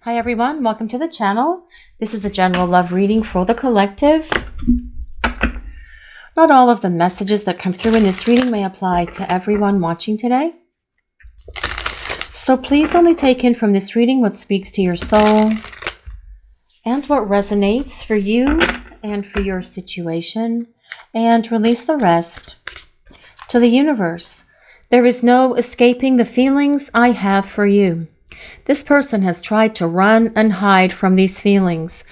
Hi everyone, welcome to the channel. This is a general love reading for the collective. Not all of the messages that come through in this reading may apply to everyone watching today. So please only take in from this reading what speaks to your soul and what resonates for you and for your situation, and release the rest to the universe. There is no escaping the feelings I have for you. This person has tried to run and hide from these feelings,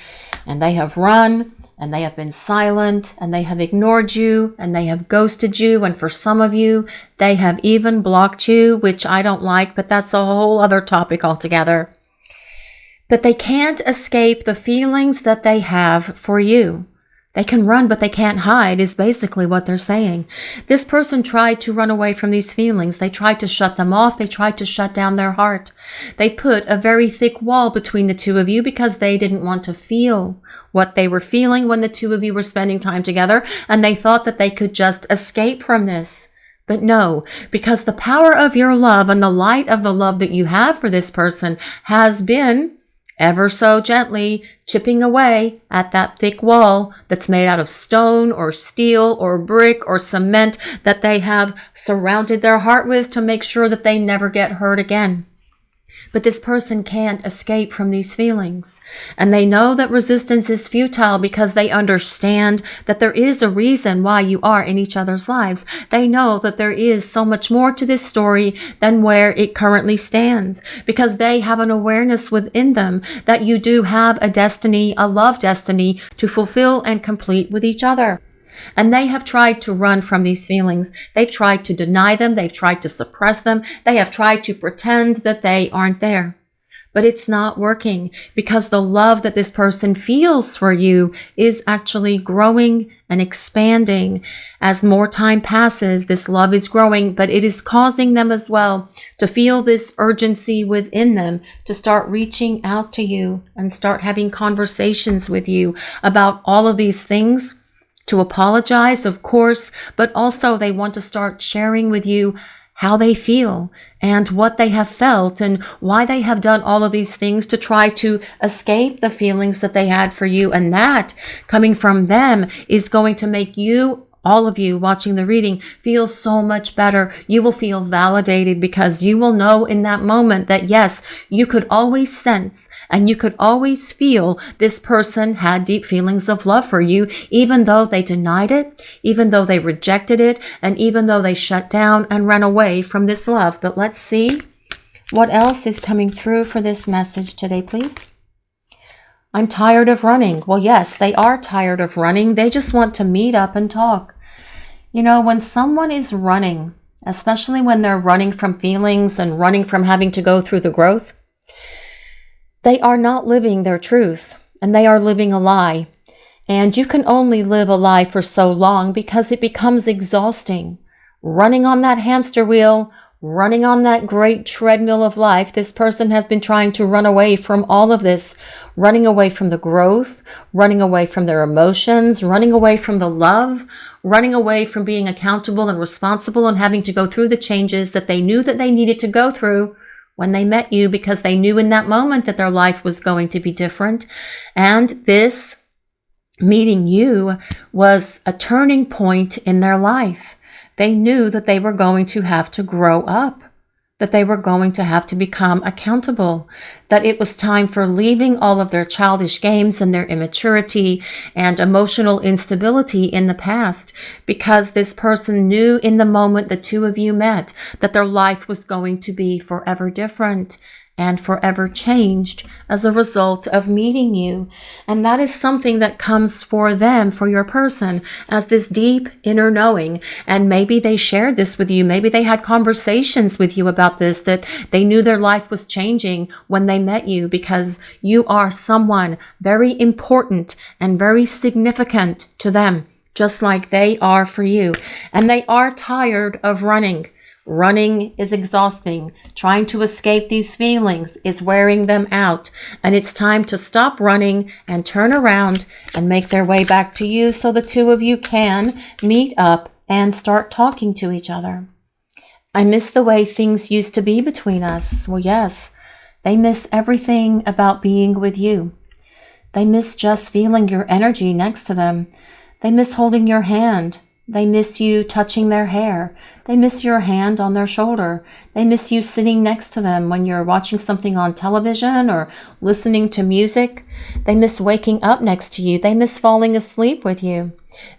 and they have run and they have been silent and they have ignored you and they have ghosted you, and for some of you they have even blocked you, which I don't like, but that's a whole other topic altogether. But they can't escape the feelings that they have for you. They can run, but they can't hide, is basically what they're saying. This person tried to run away from these feelings. They tried to shut them off. They tried to shut down their heart. They put a very thick wall between the two of you because they didn't want to feel what they were feeling when the two of you were spending time together, and they thought that they could just escape from this. But no, because the power of your love and the light of the love that you have for this person has been ever so gently chipping away at that thick wall that's made out of stone or steel or brick or cement that they have surrounded their heart with to make sure that they never get hurt again. But this person can't escape from these feelings. And they know that resistance is futile because they understand that there is a reason why you are in each other's lives. They know that there is so much more to this story than where it currently stands, because they have an awareness within them that you do have a destiny, a love destiny to fulfill and complete with each other. And they have tried to run from these feelings. They've tried to deny them. They've tried to suppress them. They have tried to pretend that they aren't there. But it's not working, because the love that this person feels for you is actually growing and expanding. As more time passes, this love is growing, but it is causing them as well to feel this urgency within them to start reaching out to you and start having conversations with you about all of these things. To apologize, of course, but also they want to start sharing with you how they feel and what they have felt and why they have done all of these things to try to escape the feelings that they had for you. And that, coming from them, is going to make you, all of you watching the reading, feel so much better. You will feel validated because you will know in that moment that yes, you could always sense and you could always feel this person had deep feelings of love for you, even though they denied it, even though they rejected it, and even though they shut down and ran away from this love. But let's see what else is coming through for this message today, please. I'm tired of running. Well, yes, they are tired of running. They just want to meet up and talk. You know, when someone is running, especially when they're running from feelings and running from having to go through the growth, they are not living their truth and they are living a lie. And you can only live a lie for so long because it becomes exhausting. Running on that hamster wheel, running on that great treadmill of life, this person has been trying to run away from all of this, running away from the growth, running away from their emotions, running away from the love, running away from being accountable and responsible and having to go through the changes that they knew that they needed to go through when they met you, because they knew in that moment that their life was going to be different. And this meeting you was a turning point in their life. They knew that they were going to have to grow up, that they were going to have to become accountable, that it was time for leaving all of their childish games and their immaturity and emotional instability in the past, because this person knew in the moment the two of you met that their life was going to be forever different and forever changed as a result of meeting you. And that is something that comes for them, for your person, as this deep inner knowing. And maybe they shared this with you. Maybe they had conversations with you about this, that they knew their life was changing when they met you, because you are someone very important and very significant to them, just like they are for you. And they are tired of running. Running is exhausting. Trying to escape these feelings is wearing them out. And it's time to stop running and turn around and make their way back to you so the two of you can meet up and start talking to each other. I miss the way things used to be between us. Well, yes, They miss everything about being with you. They miss just feeling your energy next to them. They miss holding your hand. They miss you touching their hair. They miss your hand on their shoulder. They miss you sitting next to them when you're watching something on television or listening to music. They miss waking up next to you. They miss falling asleep with you.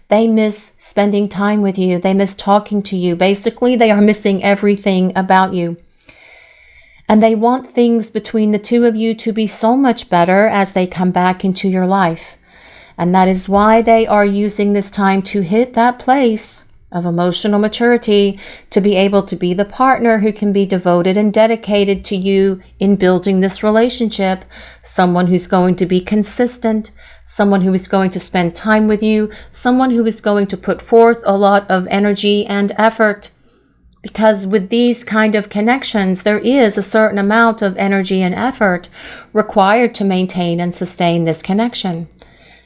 They miss spending time with you. They miss talking to you. Basically, they are missing everything about you. And they want things between the two of you to be so much better as they come back into your life. And that is why they are using this time to hit that place of emotional maturity, to be able to be the partner who can be devoted and dedicated to you in building this relationship, someone who's going to be consistent, someone who is going to spend time with you, someone who is going to put forth a lot of energy and effort. Because with these kind of connections, there is a certain amount of energy and effort required to maintain and sustain this connection.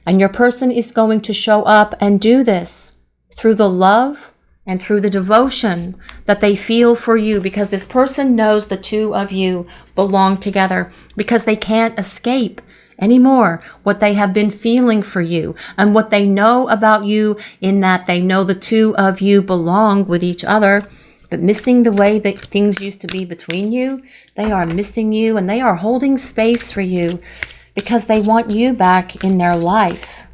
And your person is going to show up and do this through the love and through the devotion that they feel for you, because this person knows the two of you belong together, because they can't escape anymore what they have been feeling for you and what they know about you, in that they know the two of you belong with each other. But missing the way that things used to be between you, they are missing you, and they are holding space for you because they want you back in their life.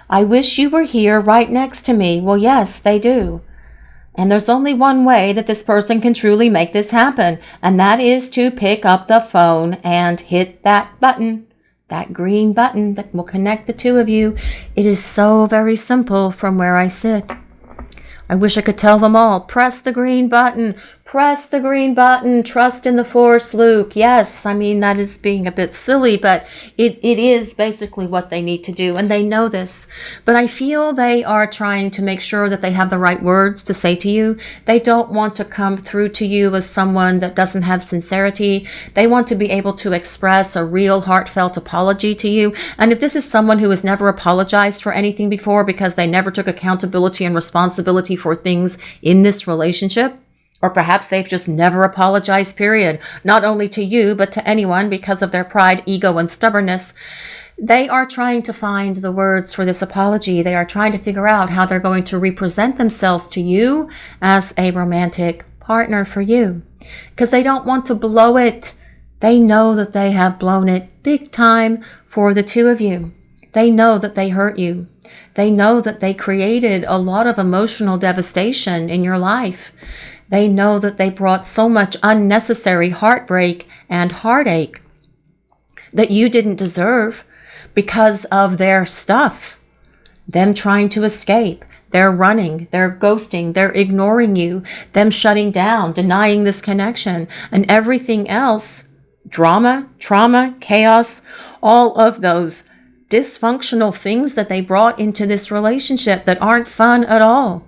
I wish you were here right next to me. Well, yes, they do. And there's only one way that this person can truly make this happen, and that is to pick up the phone and hit that button, that green button that will connect the two of you. It is so very simple from where I sit. I wish I could tell them all, press the green button, trust in the force, Luke. Yes, I mean, that is being a bit silly, but it is basically what they need to do, and they know this. But I feel they are trying to make sure that they have the right words to say to you. They don't want to come through to you as someone that doesn't have sincerity. They want to be able to express a real heartfelt apology to you. And if this is someone who has never apologized for anything before because they never took accountability and responsibility for things in this relationship, or perhaps they've just never apologized, period, not only to you, but to anyone because of their pride, ego, and stubbornness, they are trying to find the words for this apology. They are trying to figure out how they're going to represent themselves to you as a romantic partner for you, because they don't want to blow it. They know that they have blown it big time for the two of you. They know that they hurt you. They know that they created a lot of emotional devastation in your life. They know that they brought so much unnecessary heartbreak and heartache that you didn't deserve because of their stuff. Them trying to escape, they're running, they're ghosting, they're ignoring you, them shutting down, denying this connection, and everything else, drama, trauma, chaos, all of those dysfunctional things that they brought into this relationship that aren't fun at all.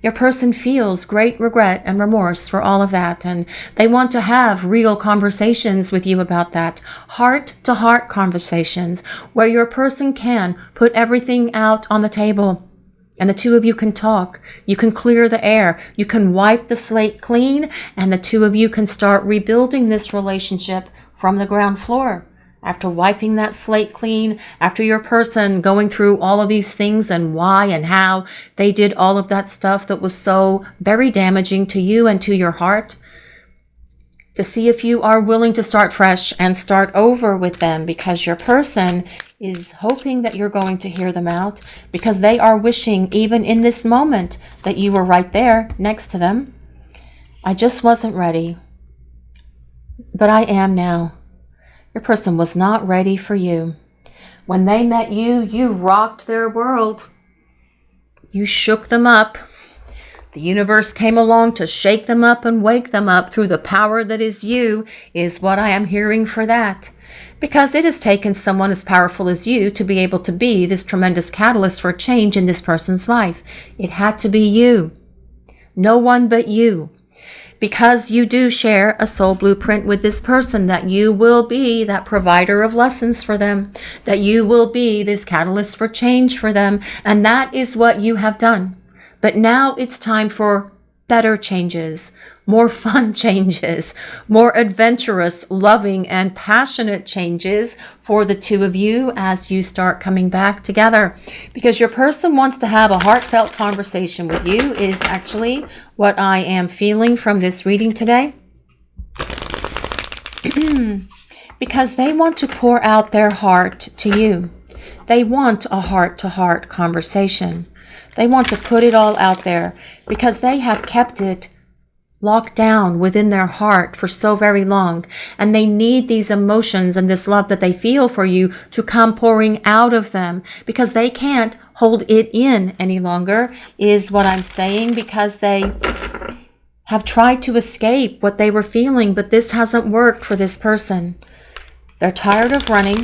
Your person feels great regret and remorse for all of that, and they want to have real conversations with you about that. Heart-to-heart conversations where your person can put everything out on the table and the two of you can talk. You can clear the air. You can wipe the slate clean, and the two of you can start rebuilding this relationship from the ground floor. After wiping that slate clean, after your person going through all of these things and why and how they did all of that stuff that was so very damaging to you and to your heart, to see if you are willing to start fresh and start over with them, because your person is hoping that you're going to hear them out, because they are wishing, even in this moment, that you were right there next to them. I just wasn't ready, but I am now. Your person was not ready for you. When they met you, you rocked their world. You shook them up. The universe came along to shake them up and wake them up through the power that is you, is what I am hearing for that. Because it has taken someone as powerful as you to be able to be this tremendous catalyst for change in this person's life. It had to be you. No one but you. Because you do share a soul blueprint with this person, that you will be that provider of lessons for them, that you will be this catalyst for change for them, and that is what you have done. But now it's time for better changes, more fun changes, more adventurous, loving, and passionate changes for the two of you as you start coming back together. Because your person wants to have a heartfelt conversation with you is actually what I am feeling from this reading today. Because they want to pour out their heart to you. They want a heart-to-heart conversation. They want to put it all out there because they have kept it locked down within their heart for so very long. And they need these emotions and this love that they feel for you to come pouring out of them because they can't hold it in any longer, is what I'm saying, because they have tried to escape what they were feeling, but this hasn't worked for this person. They're tired of running.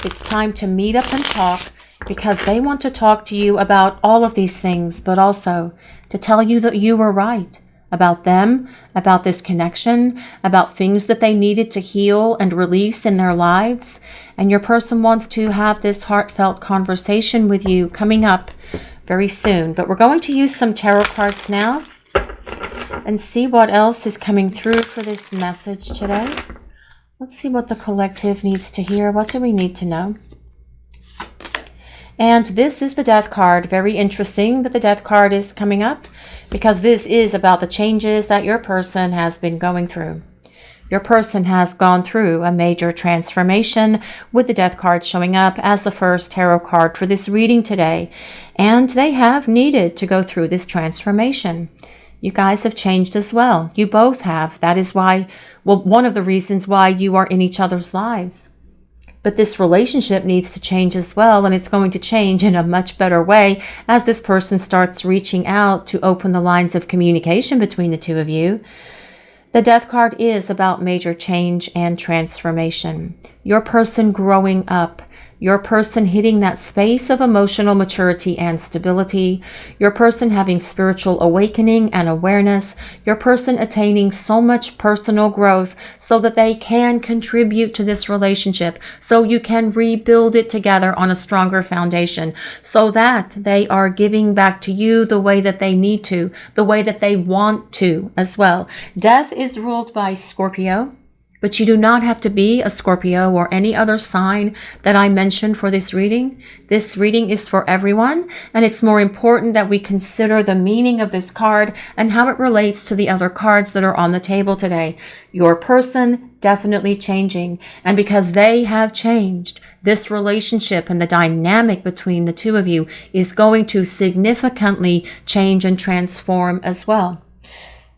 It's time to meet up and talk because they want to talk to you about all of these things, but also to tell you that you were right about them, about this connection, about things that they needed to heal and release in their lives. And your person wants to have this heartfelt conversation with you coming up very soon. But we're going to use some tarot cards now and see what else is coming through for this message today. Let's see what the collective needs to hear. What do we need to know? And this is the Death card. Very interesting that the Death card is coming up because this is about the changes that your person has been going through. Your person has gone through a major transformation with the Death card showing up as the first tarot card for this reading today. And they have needed to go through this transformation. You guys have changed as well. You both have. That is why, well, one of the reasons why you are in each other's lives. But this relationship needs to change as well, and it's going to change in a much better way as this person starts reaching out to open the lines of communication between the two of you. The Death card is about major change and transformation. Your person growing up. Your person hitting that space of emotional maturity and stability. Your person having spiritual awakening and awareness. Your person attaining so much personal growth so that they can contribute to this relationship. So you can rebuild it together on a stronger foundation. So that they are giving back to you the way that they need to. The way that they want to as well. Death is ruled by Scorpio. But you do not have to be a Scorpio or any other sign that I mentioned for this reading. This reading is for everyone, and it's more important that we consider the meaning of this card and how it relates to the other cards that are on the table today. Your person definitely changing, and because they have changed, this relationship and the dynamic between the two of you is going to significantly change and transform as well.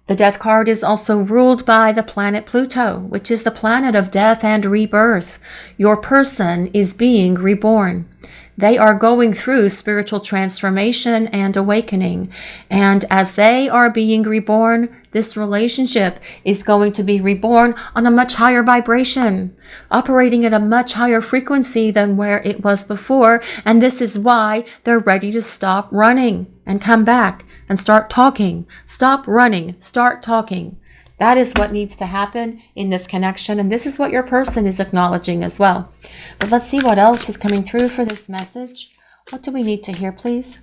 The Death card is also ruled by the planet Pluto, which is the planet of death and rebirth. Your person is being reborn. They are going through spiritual transformation and awakening. And as they are being reborn, this relationship is going to be reborn on a much higher vibration, operating at a much higher frequency than where it was before. And this is why they're ready to stop running and come back and start talking. Stop running, start talking. That is what needs to happen in this connection. And this is what your person is acknowledging as well. But let's see what else is coming through for this message. What do we need to hear, please?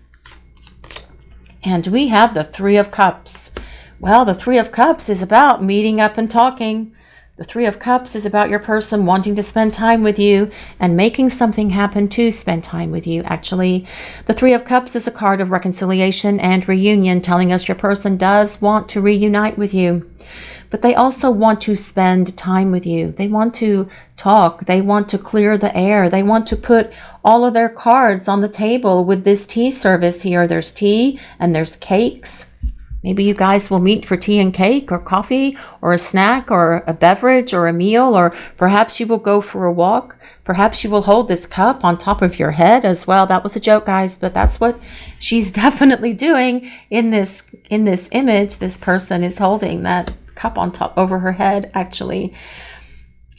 And we have the Three of Cups. Well, the Three of Cups is about meeting up and talking. The Three of Cups is about your person wanting to spend time with you and making something happen to spend time with you, actually. The Three of Cups is a card of reconciliation and reunion, telling us your person does want to reunite with you. But they also want to spend time with you. They want to talk. They want to clear the air. They want to put all of their cards on the table with this tea service here. There's tea and there's cakes. Maybe you guys will meet for tea and cake or coffee or a snack or a beverage or a meal, or perhaps you will go for a walk. Perhaps you will hold this cup on top of your head as well. That was a joke, guys, but that's what she's definitely doing in this image. This person is holding that cup on top over her head, actually.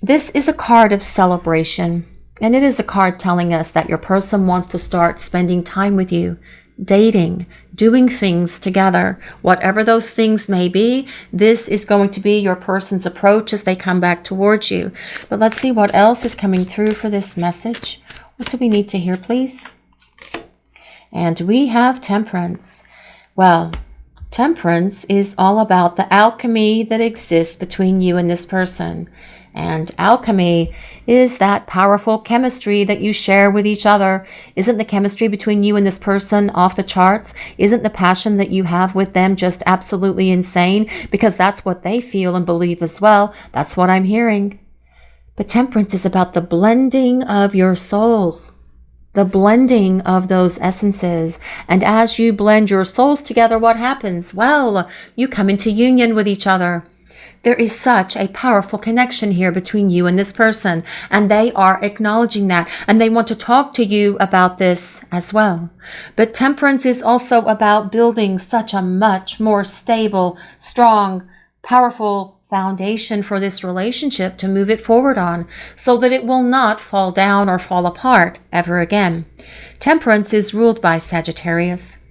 This is a card of celebration, and it is a card telling us that your person wants to start spending time with you, dating, doing things together, whatever those things may be. This is going to be your person's approach as they come back towards you. But let's see what else is coming through for this message. What do we need to hear, please? And we have Temperance. Well, Temperance is all about the alchemy that exists between you and this person. And alchemy is that powerful chemistry that you share with each other. Isn't the chemistry between you and this person off the charts? Isn't the passion that you have with them just absolutely insane? Because that's what they feel and believe as well. That's what I'm hearing. But temperance is about the blending of your souls. The blending of those essences. And as you blend your souls together, what happens? Well, you come into union with each other. There is such a powerful connection here between you and this person, and they are acknowledging that, and they want to talk to you about this as well. But temperance is also about building such a much more stable, strong, powerful foundation for this relationship to move it forward on, so that it will not fall down or fall apart ever again. Temperance is ruled by Sagittarius.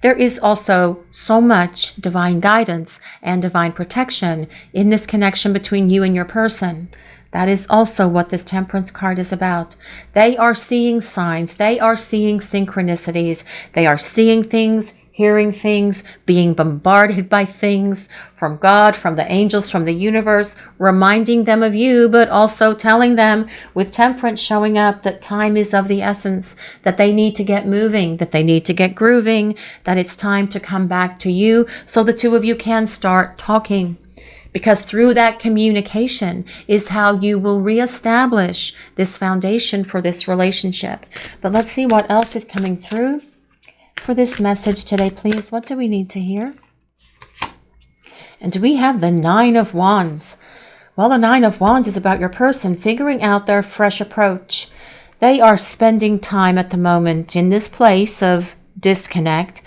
There is also so much divine guidance and divine protection in this connection between you and your person. That is also what this Temperance card is about. They are seeing signs. They are seeing synchronicities. They are seeing things, hearing things, being bombarded by things from God, from the angels, from the universe, reminding them of you, but also telling them with Temperance showing up that time is of the essence, that they need to get moving, that they need to get grooving, that it's time to come back to you so the two of you can start talking. Because through that communication is how you will reestablish this foundation for this relationship. But let's see what else is coming through for this message today, please. What do we need to hear? And we have the Nine of Wands. Well, the Nine of Wands is about your person figuring out their fresh approach. They are spending time at the moment in this place of disconnect,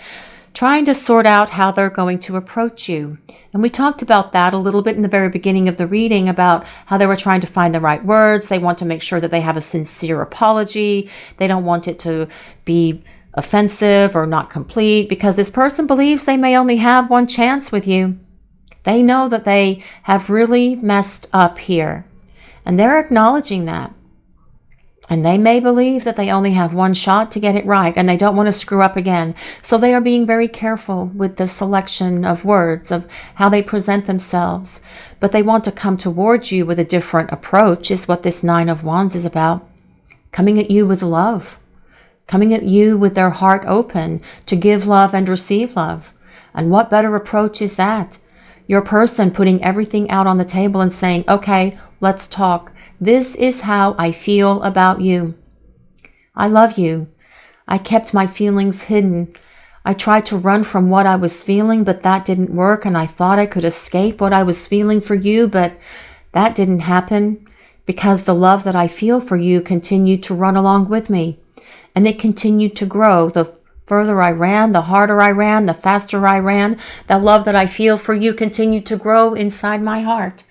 trying to sort out how they're going to approach you. And we talked about that a little bit in the very beginning of the reading, about how they were trying to find the right words. They want to make sure that they have a sincere apology. They don't want it to be offensive or not complete, because this person believes they may only have one chance with you. They know that they have really messed up here, and they're acknowledging that. And they may believe that they only have one shot to get it right, and they don't want to screw up again. So they are being very careful with the selection of words, of how they present themselves. But they want to come towards you with a different approach, is what this Nine of Wands is about. Coming at you with love. Coming at you with their heart open to give love and receive love. And what better approach is that? Your person putting everything out on the table and saying, okay, let's talk. This is how I feel about you. I love you. I kept my feelings hidden. I tried to run from what I was feeling, but that didn't work. And I thought I could escape what I was feeling for you, but that didn't happen, because the love that I feel for you continued to run along with me. And it continued to grow. The further I ran, the harder I ran, the faster I ran. The love that I feel for you continued to grow inside my heart.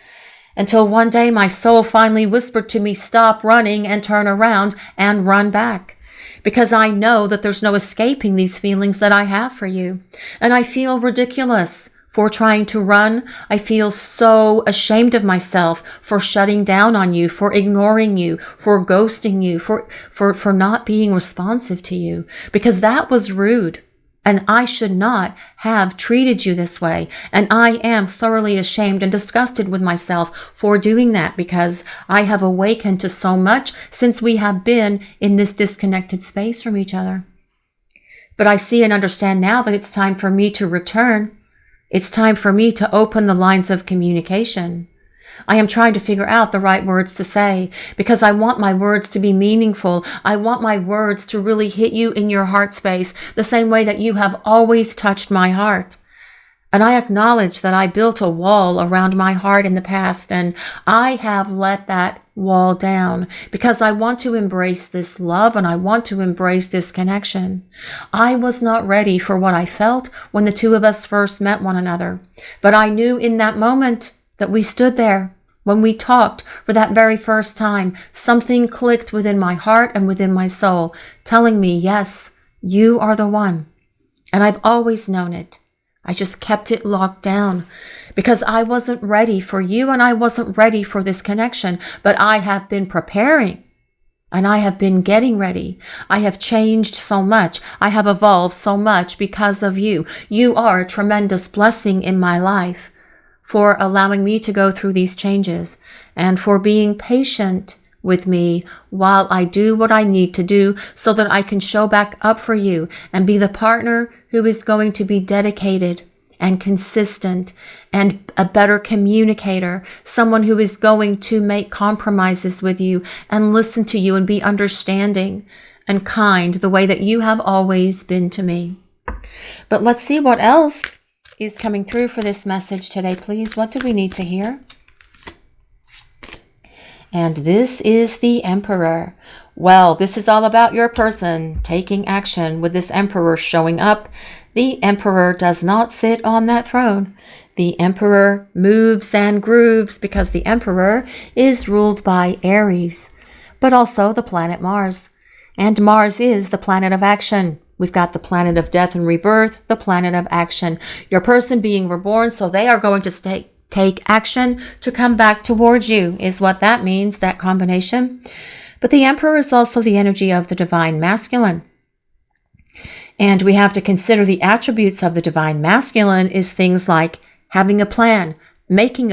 Until one day my soul finally whispered to me, stop running and turn around and run back. Because I know that there's no escaping these feelings that I have for you. And I feel ridiculous for trying to run. I feel so ashamed of myself for shutting down on you, for ignoring you, for ghosting you, for not being responsive to you, because that was rude. And I should not have treated you this way. And I am thoroughly ashamed and disgusted with myself for doing that, because I have awakened to so much since we have been in this disconnected space from each other. But I see and understand now that it's time for me to return. It's time for me to open the lines of communication. I am trying to figure out the right words to say, because I want my words to be meaningful. I want my words to really hit you in your heart space, the same way that you have always touched my heart. And I acknowledge that I built a wall around my heart in the past, and I have let that wall down because I want to embrace this love and I want to embrace this connection. I was not ready for what I felt when the two of us first met one another, but I knew in that moment that we stood there, when we talked for that very first time, something clicked within my heart and within my soul, telling me, yes, you are the one. And I've always known it. I just kept it locked down because I wasn't ready for you and I wasn't ready for this connection, but I have been preparing. And I have been getting ready. I have changed so much. I have evolved so much because of you. You are a tremendous blessing in my life for allowing me to go through these changes and for being patient with me while I do what I need to do so that I can show back up for you and be the partner who is going to be dedicated and consistent and a better communicator, someone who is going to make compromises with you and listen to you and be understanding and kind the way that you have always been to me. But let's see what else is coming through for this message today, please. What do we need to hear? And this is the Emperor. Well, this is all about your person taking action with this Emperor showing up. The Emperor does not sit on that throne. The Emperor moves and grooves because the Emperor is ruled by Aries, but also the planet Mars. And Mars is the planet of action. We've got the planet of death and rebirth, the planet of action. Your person being reborn, so they are going to take action to come back towards you, is what that means, that combination. But the Emperor is also the energy of the divine masculine. And we have to consider the attributes of the divine masculine is things like having a plan, making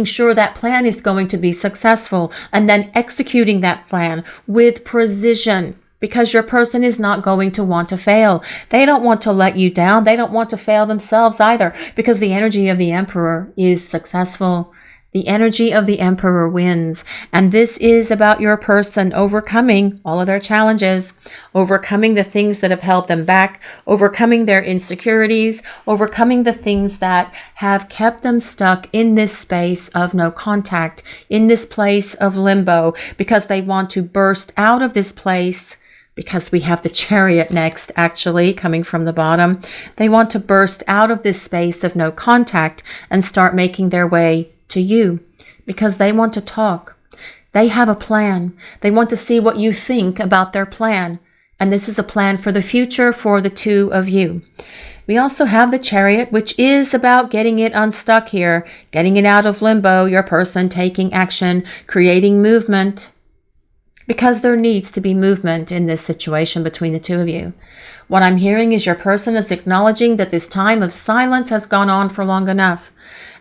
sure that plan is going to be successful, and then executing that plan with precision, because your person is not going to want to fail. They don't want to let you down. They don't want to fail themselves either, because the energy of the Emperor is successful. The energy of the Emperor wins. And this is about your person overcoming all of their challenges, overcoming the things that have held them back, overcoming their insecurities, overcoming the things that have kept them stuck in this space of no contact, in this place of limbo, because they want to burst out of this place. Because we have the Chariot next, actually, coming from the bottom. They want to burst out of this space of no contact and start making their way to you, because they want to talk. They have a plan. They want to see what you think about their plan. And this is a plan for the future for the two of you. We also have the Chariot, which is about getting it unstuck here, getting it out of limbo, your person taking action, creating movement, because there needs to be movement in this situation between the two of you. What I'm hearing is your person is acknowledging that this time of silence has gone on for long enough,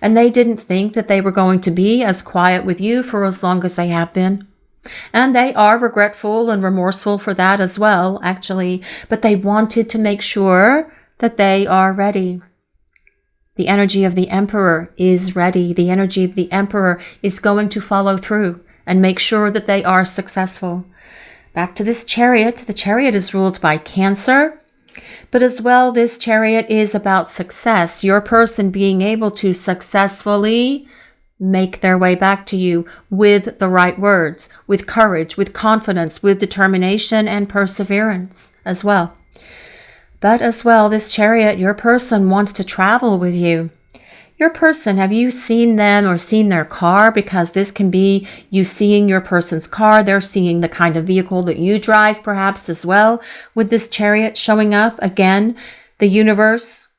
and they didn't think that they were going to be as quiet with you for as long as they have been. And they are regretful and remorseful for that as well, actually, but they wanted to make sure that they are ready. The energy of the Emperor is ready. The energy of the Emperor is going to follow through and make sure that they are successful. Back to this Chariot. The Chariot is ruled by Cancer, but as well, this Chariot is about success. Your person being able to successfully make their way back to you with the right words, with courage, with confidence, with determination and perseverance as well. But as well, this Chariot, your person wants to travel with you. Your person, have you seen them or seen their car? Because this can be you seeing your person's car. They're seeing the kind of vehicle that you drive perhaps as well. With this Chariot showing up, again, the universe,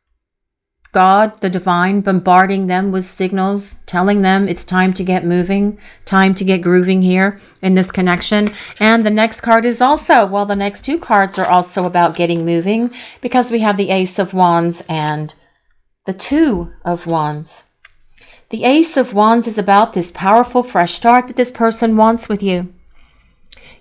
God, the divine, bombarding them with signals, telling them it's time to get moving, time to get grooving here in this connection. And the next card is also, well, the next two cards are also about getting moving, because we have the Ace of Wands and the Two of Wands. The Ace of Wands is about this powerful fresh start that this person wants with you.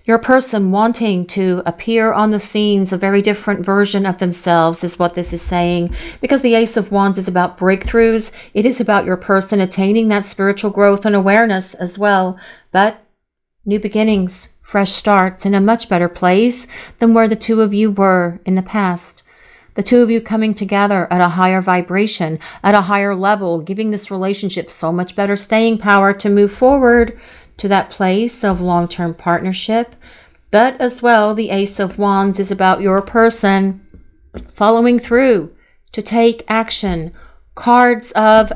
Your person wanting to appear on the scenes, a very different version of themselves is what this is saying, because the Ace of Wands is about breakthroughs. It is about your person attaining that spiritual growth and awareness as well, but new beginnings, fresh starts in a much better place than where the two of you were in the past. The two of you coming together at a higher vibration, at a higher level, giving this relationship so much better staying power to move forward to that place of long-term partnership. But as well, the Ace of Wands is about your person following through to take action. Cards of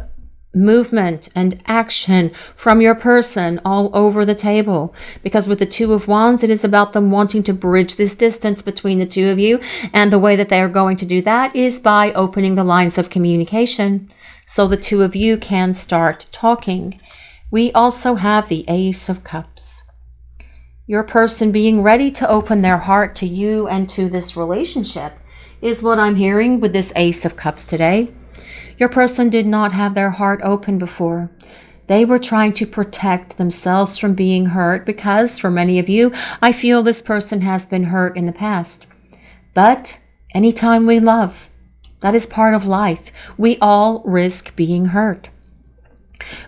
movement and action from your person all over the table, because with the Two of Wands, it is about them wanting to bridge this distance between the two of you, and the way that they are going to do that is by opening the lines of communication so the two of you can start talking. We also have the Ace of Cups. your person being ready to open their heart to you and to this relationship is what I'm hearing with this Ace of Cups today. Your person did not have their heart open before. They were trying to protect themselves from being hurt because for many of you, I feel this person has been hurt in the past. But anytime we love, that is part of life. We all risk being hurt.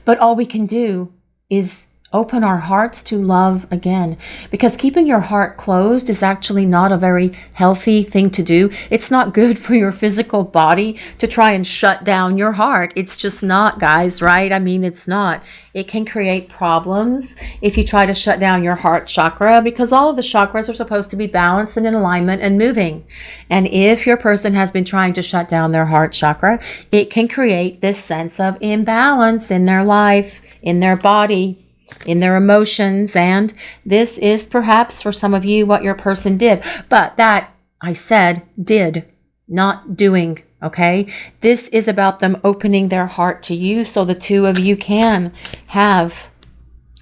But all we can do is open our hearts to love again, because keeping your heart closed is actually not a very healthy thing to do. It's not good for your physical body to try and shut down your heart. It's just not, guys, right? I mean, it's not. It can create problems if you try to shut down your heart chakra, because all of the chakras are supposed to be balanced and in alignment and moving. And if your person has been trying to shut down their heart chakra, it can create this sense of imbalance in their life, in their body, in their emotions. And this is perhaps for some of you what your person did. But that, I said, did, not doing. Okay? This is about them opening their heart to you so the two of you can have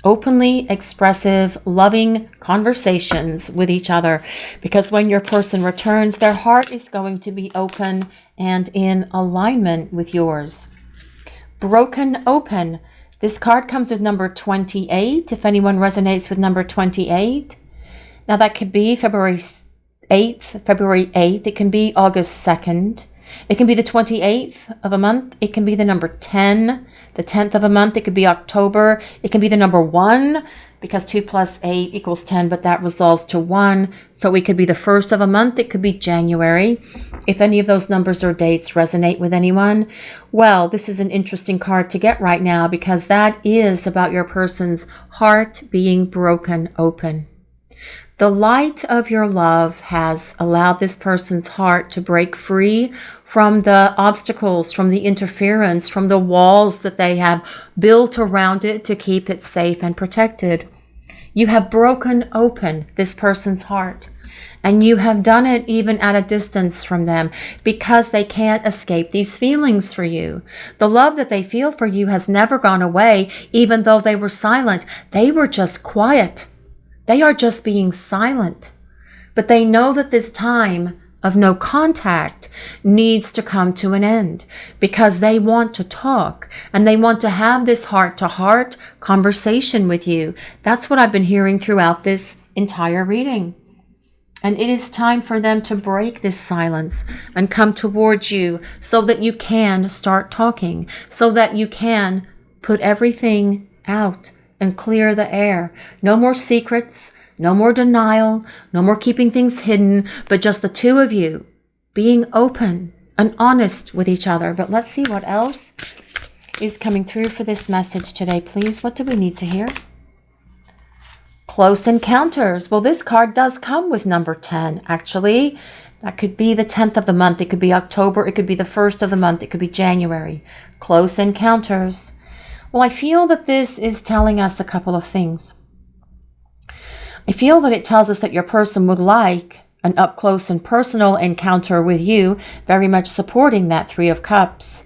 openly expressive, loving conversations with each other. Because when your person returns, their heart is going to be open and in alignment with yours. Broken open. This card comes with number 28, if anyone resonates with number 28. Now that could be February 8th. It can be August 2nd. It can be the 28th of a month. It can be the number 10, the 10th of a month. It could be October. It can be the number 1, because 2 plus 8 equals 10, but that resolves to 1. So it could be the 1st of a month. It could be January. If any of those numbers or dates resonate with anyone, well, this is an interesting card to get right now, because that is about your person's heart being broken open. The light of your love has allowed this person's heart to break free from the obstacles, from the interference, from the walls that they have built around it to keep it safe and protected. You have broken open this person's heart, and you have done it even at a distance from them, because they can't escape these feelings for you. The love that they feel for you has never gone away, even though they were silent. They were just quiet. They are just being silent. But they know that this time of no contact needs to come to an end, because they want to talk and they want to have this heart-to-heart conversation with you. That's what I've been hearing throughout this entire reading. And it is time for them to break this silence and come towards you so that you can start talking, so that you can put everything out and clear the air. No more secrets, no more denial, no more keeping things hidden, but just the two of you being open and honest with each other. But let's see what else is coming through for this message today, please. What do we need to hear? Close encounters. Well, this card does come with number 10, actually. That could be the 10th of the month. It could be October. It could be the 1st of the month. It could be January. Close encounters. Well, I feel that this is telling us a couple of things. I feel that it tells us that your person would like an up-close and personal encounter with you, very much supporting that 3 of Cups.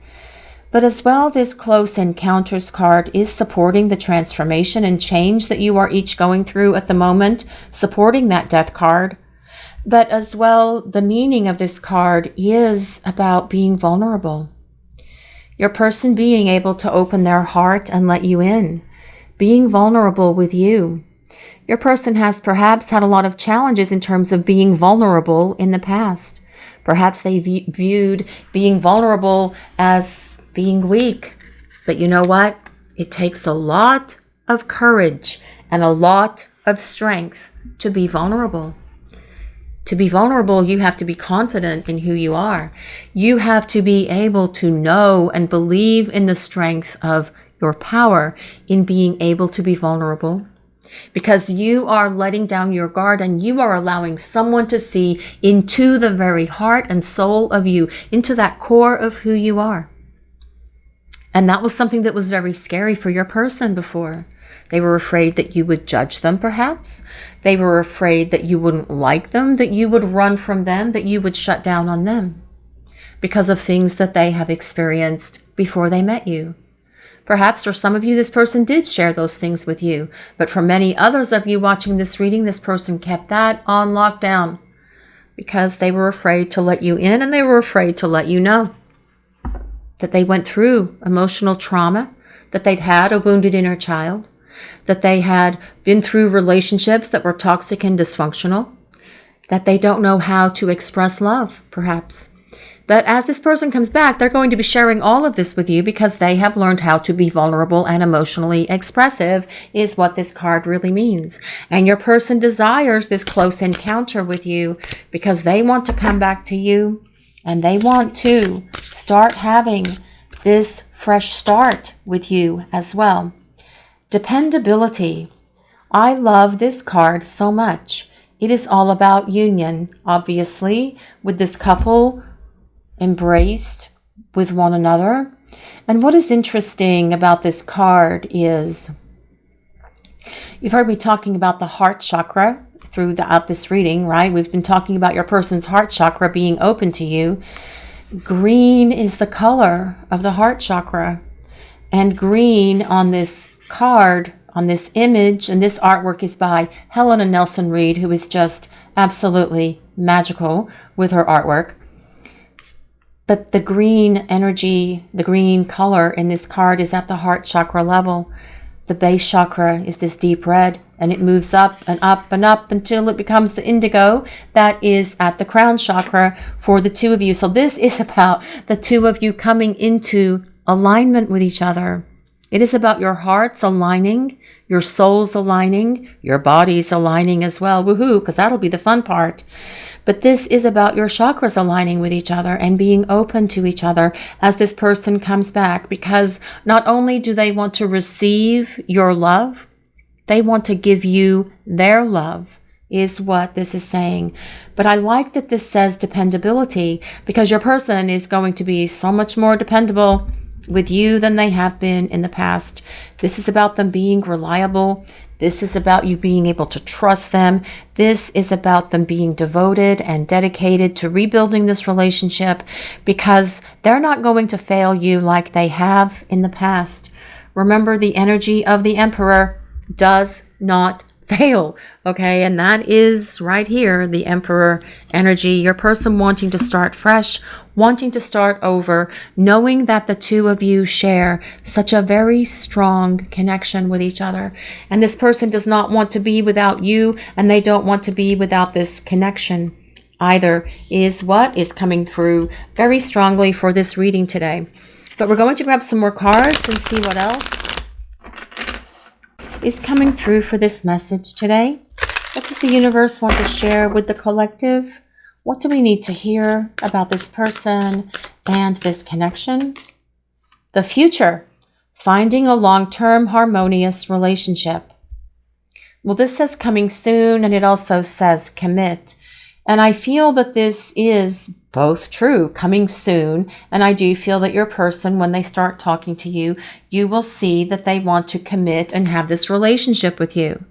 But as well, this close encounters card is supporting the transformation and change that you are each going through at the moment, supporting that Death card. But as well, the meaning of this card is about being vulnerable. Your person being able to open their heart and let you in, being vulnerable with you. Your person has perhaps had a lot of challenges in terms of being vulnerable in the past. Perhaps they viewed being vulnerable as being weak. But you know what? It takes a lot of courage and a lot of strength to be vulnerable. To be vulnerable, you have to be confident in who you are. You have to be able to know and believe in the strength of your power in being able to be vulnerable, because you are letting down your guard and you are allowing someone to see into the very heart and soul of you, into that core of who you are. And that was something that was very scary for your person before. They were afraid that you would judge them, perhaps. They were afraid that you wouldn't like them, that you would run from them, that you would shut down on them because of things that they have experienced before they met you. Perhaps for some of you, this person did share those things with you. But for many others of you watching this reading, this person kept that on lockdown because they were afraid to let you in, and they were afraid to let you know that they went through emotional trauma, that they'd had a wounded inner child, that they had been through relationships that were toxic and dysfunctional, that they don't know how to express love, perhaps. But as this person comes back, they're going to be sharing all of this with you because they have learned how to be vulnerable and emotionally expressive, is what this card really means. And your person desires this close encounter with you because they want to come back to you and they want to start having this fresh start with you as well. Dependability. I love this card so much. It is all about union, obviously, with this couple embraced with one another. And what is interesting about this card is you've heard me talking about the heart chakra throughout this reading, right? We've been talking about your person's heart chakra being open to you. Green is the color of the heart chakra. And green on this card, on this image, and this artwork is by Helena Nelson Reed, who is just absolutely magical with her artwork. But the green energy, the green color in this card is at the heart chakra level. The base chakra is this deep red, and it moves up and up and up until it becomes the indigo that is at the crown chakra for the two of you. So this is about the two of you coming into alignment with each other. It is about your hearts aligning, your souls aligning, your bodies aligning as well. Woohoo, because that'll be the fun part. But this is about your chakras aligning with each other and being open to each other as this person comes back, because not only do they want to receive your love, they want to give you their love, is what this is saying. But I like that this says dependability, because your person is going to be so much more dependable with you than they have been in the past. This is about them being reliable. This is about you being able to trust them. This is about them being devoted and dedicated to rebuilding this relationship, because they're not going to fail you like they have in the past. Remember, the energy of the Emperor does not fail, okay? And that is right here, the Emperor energy. Your person wanting to start fresh, wanting to start over, knowing that the two of you share such a very strong connection with each other. And this person does not want to be without you, and they don't want to be without this connection either, is what is coming through very strongly for this reading today. But we're going to grab some more cards and see what else is coming through for this message today. What does the universe want to share with the collective? What do we need to hear about this person and this connection? The future, finding a long-term harmonious relationship. Well, this says coming soon, and it also says commit. And I feel that this is both true, coming soon, and I do feel that your person, when they start talking to you, you will see that they want to commit and have this relationship with you.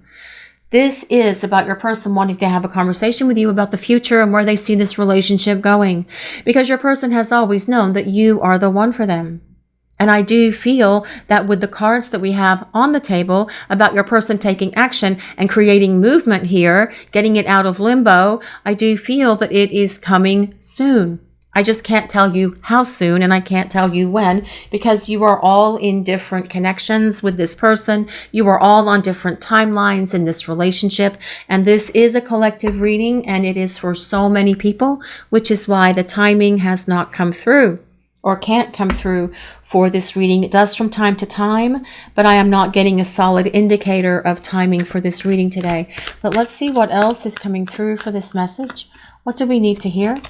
This is about your person wanting to have a conversation with you about the future and where they see this relationship going, because your person has always known that you are the one for them. And I do feel that with the cards that we have on the table about your person taking action and creating movement here, getting it out of limbo, I do feel that it is coming soon. I just can't tell you how soon, and I can't tell you when, because you are all in different connections with this person. You are all on different timelines in this relationship, and this is a collective reading, and it is for so many people, which is why the timing has not come through, or can't come through for this reading. It does from time to time, but I am not getting a solid indicator of timing for this reading today. But let's see what else is coming through for this message. What do we need to hear?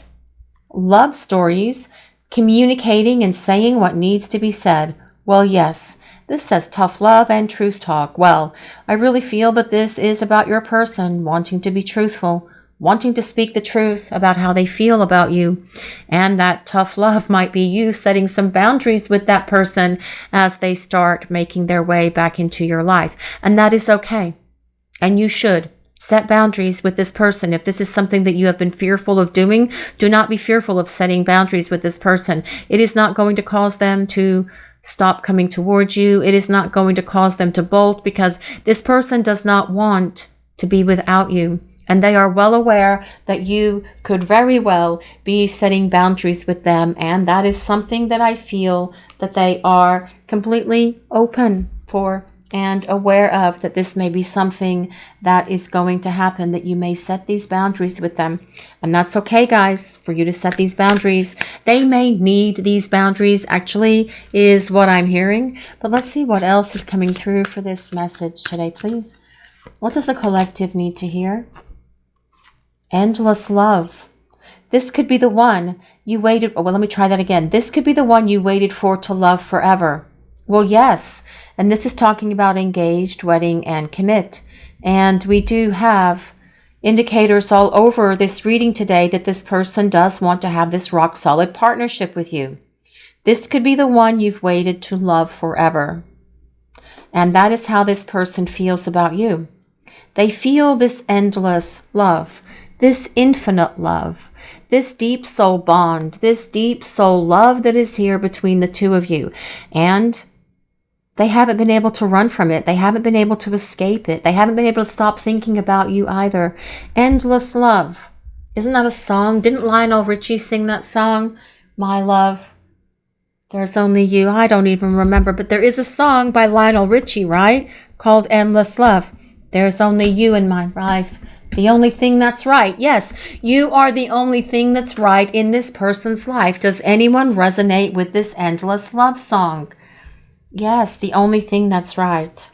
Love stories, communicating and saying what needs to be said. Well, yes, this says tough love and truth talk. Well, I really feel that this is about your person wanting to be truthful, wanting to speak the truth about how they feel about you. And that tough love might be you setting some boundaries with that person as they start making their way back into your life. And that is okay. And you should set boundaries with this person. If this is something that you have been fearful of doing, do not be fearful of setting boundaries with this person. It is not going to cause them to stop coming towards you. It is not going to cause them to bolt, because this person does not want to be without you. And they are well aware that you could very well be setting boundaries with them. And that is something that I feel that they are completely open for and aware of, that this may be something that is going to happen, that you may set these boundaries with them. And that's okay, guys, for you to set these boundaries. They may need these boundaries, actually, is what I'm hearing. But let's see what else is coming through for this message today, please. What does the collective need to hear? Endless love. This could be the one you waited. Well, let me try that again. This could be the one you waited for to love forever. Well, yes. And this is talking about engaged, wedding, and commit. And we do have indicators all over this reading today that this person does want to have this rock solid partnership with you. This could be the one you've waited to love forever. And that is how this person feels about you. They feel this endless love, this infinite love, this deep soul bond, this deep soul love that is here between the two of you. And they haven't been able to run from it. They haven't been able to escape it. They haven't been able to stop thinking about you either. Endless love. Isn't that a song? Didn't Lionel Richie sing that song? My love, there's only you. I don't even remember, but there is a song by Lionel Richie, right? Called Endless Love. There's only you in my life. The only thing that's right. Yes, you are the only thing that's right in this person's life. Does anyone resonate with this endless love song? Yes, the only thing that's right.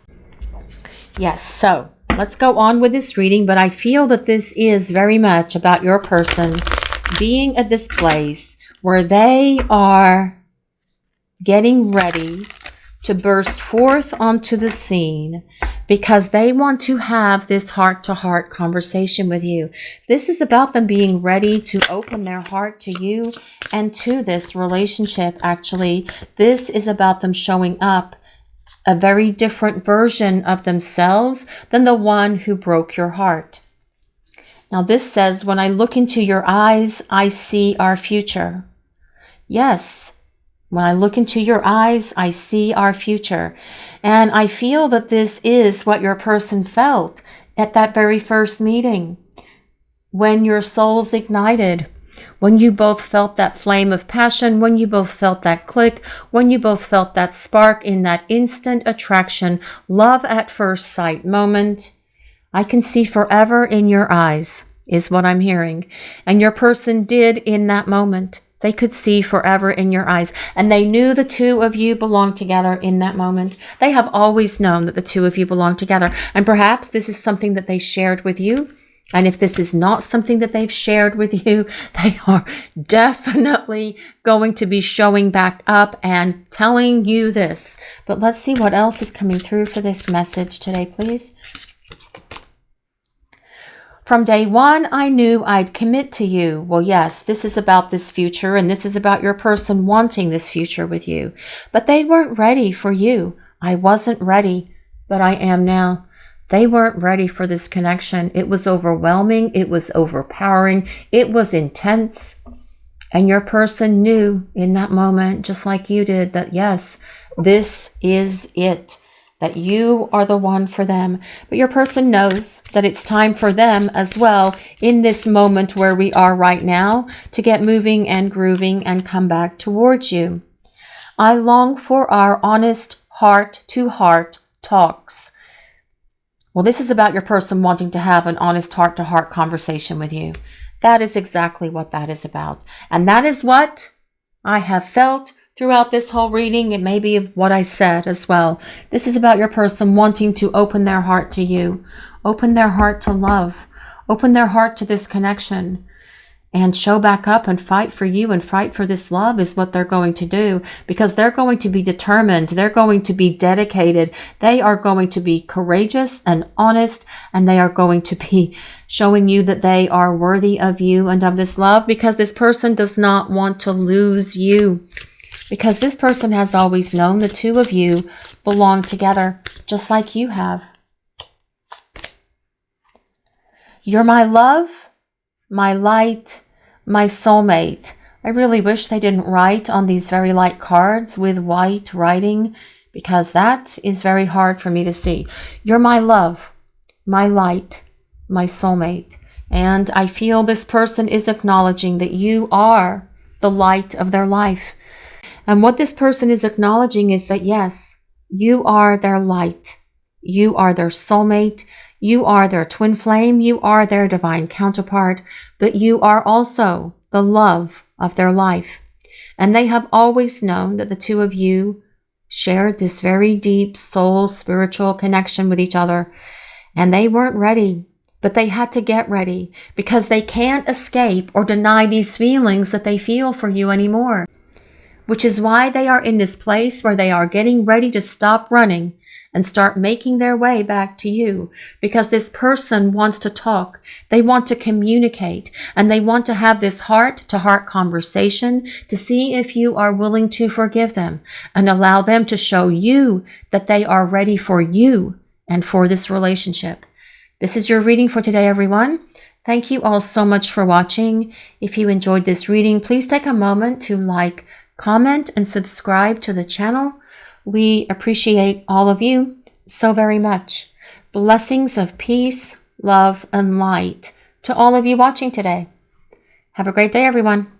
Yes, so let's go on with this reading, but I feel that this is very much about your person being at this place where they are getting ready to burst forth onto the scene, because they want to have this heart-to-heart conversation with you. This is about them being ready to open their heart to you and to this relationship, actually. This is about them showing up a very different version of themselves than the one who broke your heart. Now this says, when I look into your eyes, I see our future. Yes. When I look into your eyes, I see our future. And I feel that this is what your person felt at that very first meeting. When your souls ignited, when you both felt that flame of passion, when you both felt that click, when you both felt that spark in that instant attraction, love at first sight moment. I can see forever in your eyes, is what I'm hearing. And your person did in that moment. They could see forever in your eyes, and they knew the two of you belonged together in that moment. They have always known that the two of you belong together, and perhaps this is something that they shared with you. And if this is not something that they've shared with you, they are definitely going to be showing back up and telling you this. But let's see what else is coming through for this message today, please. From day one, I knew I'd commit to you. Well, yes, this is about this future, and this is about your person wanting this future with you. But they weren't ready for you. I wasn't ready, but I am now. They weren't ready for this connection. It was overwhelming. It was overpowering. It was intense. And your person knew in that moment, just like you did, that yes, this is it. That you are the one for them. But your person knows that it's time for them as well, in this moment where we are right now, to get moving and grooving and come back towards you. I long for our honest heart-to-heart talks. Well, this is about your person wanting to have an honest heart-to-heart conversation with you. That is exactly what that is about. And that is what I have felt throughout this whole reading. It may be what I said as well. This is about your person wanting to open their heart to you, open their heart to love, open their heart to this connection, and show back up and fight for you and fight for this love is what they're going to do, because they're going to be determined. They're going to be dedicated. They are going to be courageous and honest, and they are going to be showing you that they are worthy of you and of this love, because this person does not want to lose you. Because this person has always known the two of you belong together, just like you have. You're my love, my light, my soulmate, I really wish they didn't write on these very light cards with white writing, because that is very hard for me to see. You're my love, my light, my soulmate. And I feel this person is acknowledging that you are the light of their life. And what this person is acknowledging is that, yes, you are their light. You are their soulmate. You are their twin flame. You are their divine counterpart. But you are also the love of their life. And they have always known that the two of you shared this very deep soul spiritual connection with each other. And they weren't ready, but they had to get ready, because they can't escape or deny these feelings that they feel for you anymore. Which is why they are in this place where they are getting ready to stop running and start making their way back to you, because this person wants to talk. They want to communicate, and they want to have this heart-to-heart conversation to see if you are willing to forgive them and allow them to show you that they are ready for you and for this relationship. This is your reading for today, everyone. Thank you all so much for watching. If you enjoyed this reading, please take a moment to like, comment, and subscribe to the channel. We appreciate all of you so very much. Blessings of peace, love, and light to all of you watching today. Have a great day, everyone.